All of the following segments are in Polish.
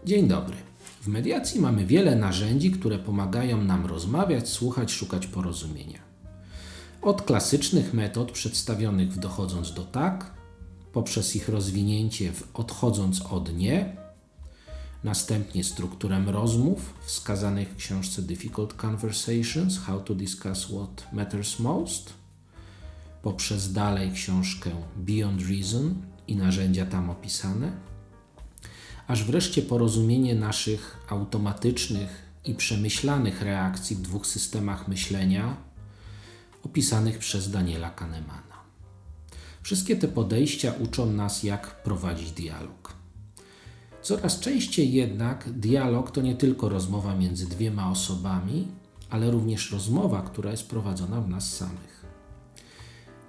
Dzień dobry. W mediacji mamy wiele narzędzi, które pomagają nam rozmawiać, słuchać, szukać porozumienia. Od klasycznych metod przedstawionych w dochodząc do tak, poprzez ich rozwinięcie w odchodząc od nie, następnie strukturę rozmów wskazanych w książce Difficult Conversations – How to Discuss What Matters Most, poprzez dalej książkę Beyond Reason i narzędzia tam opisane, aż wreszcie porozumienie naszych automatycznych i przemyślanych reakcji w dwóch systemach myślenia opisanych przez Daniela Kahnemana. Wszystkie te podejścia uczą nas, jak prowadzić dialog. Coraz częściej jednak dialog to nie tylko rozmowa między dwiema osobami, ale również rozmowa, która jest prowadzona w nas samych.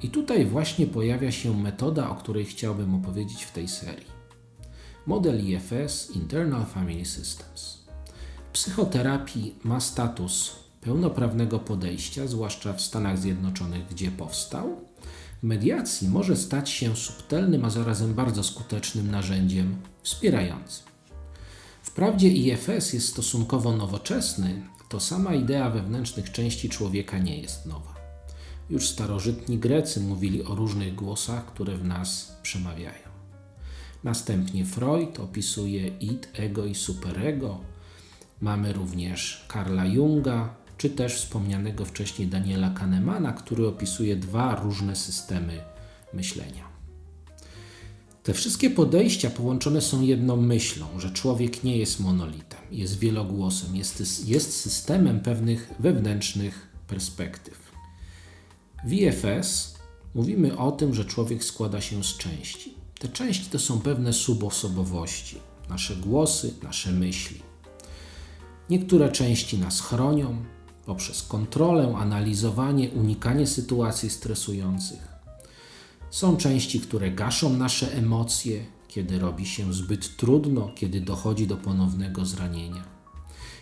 I tutaj właśnie pojawia się metoda, o której chciałbym opowiedzieć w tej serii. Model IFS – Internal Family Systems. W psychoterapii ma status pełnoprawnego podejścia, zwłaszcza w Stanach Zjednoczonych, gdzie powstał. W mediacji może stać się subtelnym, a zarazem bardzo skutecznym narzędziem wspierającym. Wprawdzie IFS jest stosunkowo nowoczesny, to sama idea wewnętrznych części człowieka nie jest nowa. Już starożytni Grecy mówili o różnych głosach, które w nas przemawiają. Następnie Freud opisuje id, ego i superego. Mamy również Carla Junga, czy też wspomnianego wcześniej Daniela Kahnemana, który opisuje dwa różne systemy myślenia. Te wszystkie podejścia połączone są jedną myślą, że człowiek nie jest monolitem, jest wielogłosem, jest systemem pewnych wewnętrznych perspektyw. W IFS mówimy o tym, że człowiek składa się z części. Te części to są pewne subosobowości, nasze głosy, nasze myśli. Niektóre części nas chronią poprzez kontrolę, analizowanie, unikanie sytuacji stresujących. Są części, które gaszą nasze emocje, kiedy robi się zbyt trudno, kiedy dochodzi do ponownego zranienia.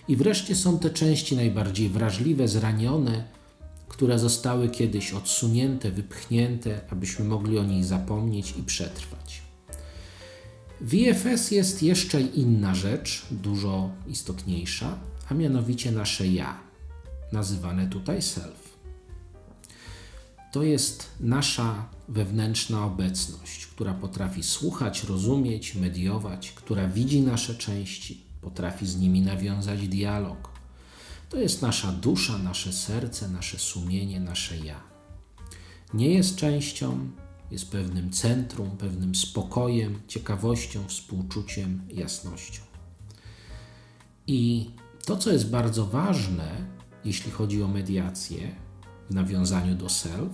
I wreszcie są te części najbardziej wrażliwe, zranione, które zostały kiedyś odsunięte, wypchnięte, abyśmy mogli o nich zapomnieć i przetrwać. W IFS jest jeszcze inna rzecz, dużo istotniejsza, a mianowicie nasze ja, nazywane tutaj self. To jest nasza wewnętrzna obecność, która potrafi słuchać, rozumieć, mediować, która widzi nasze części, potrafi z nimi nawiązać dialog. To jest nasza dusza, nasze serce, nasze sumienie, nasze ja. Nie jest częścią, jest pewnym centrum, pewnym spokojem, ciekawością, współczuciem, jasnością. I to, co jest bardzo ważne, jeśli chodzi o mediację w nawiązaniu do self,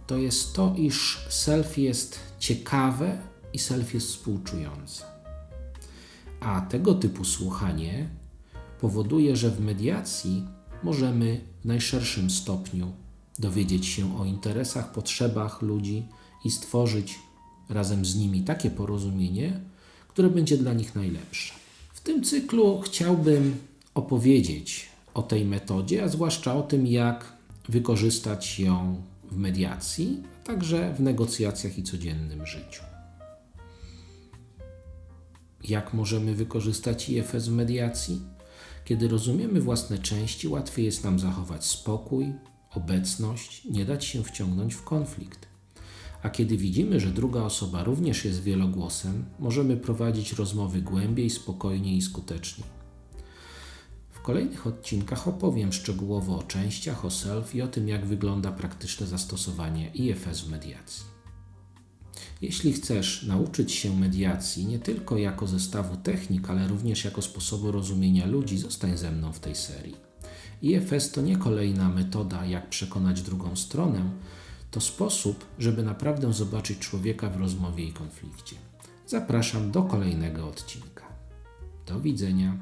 to jest to, iż self jest ciekawe i self jest współczujące. A tego typu słuchanie powoduje, że w mediacji możemy w najszerszym stopniu dowiedzieć się o interesach, potrzebach ludzi i stworzyć razem z nimi takie porozumienie, które będzie dla nich najlepsze. W tym cyklu chciałbym opowiedzieć o tej metodzie, a zwłaszcza o tym, jak wykorzystać ją w mediacji, a także w negocjacjach i codziennym życiu. Jak możemy wykorzystać IFS w mediacji? Kiedy rozumiemy własne części, łatwiej jest nam zachować spokój, obecność, nie dać się wciągnąć w konflikt. A kiedy widzimy, że druga osoba również jest wielogłosem, możemy prowadzić rozmowy głębiej, spokojniej i skuteczniej. W kolejnych odcinkach opowiem szczegółowo o częściach, o self i o tym, jak wygląda praktyczne zastosowanie IFS w mediacji. Jeśli chcesz nauczyć się mediacji nie tylko jako zestawu technik, ale również jako sposobu rozumienia ludzi, zostań ze mną w tej serii. IFS to nie kolejna metoda, jak przekonać drugą stronę, to sposób, żeby naprawdę zobaczyć człowieka w rozmowie i konflikcie. Zapraszam do kolejnego odcinka. Do widzenia.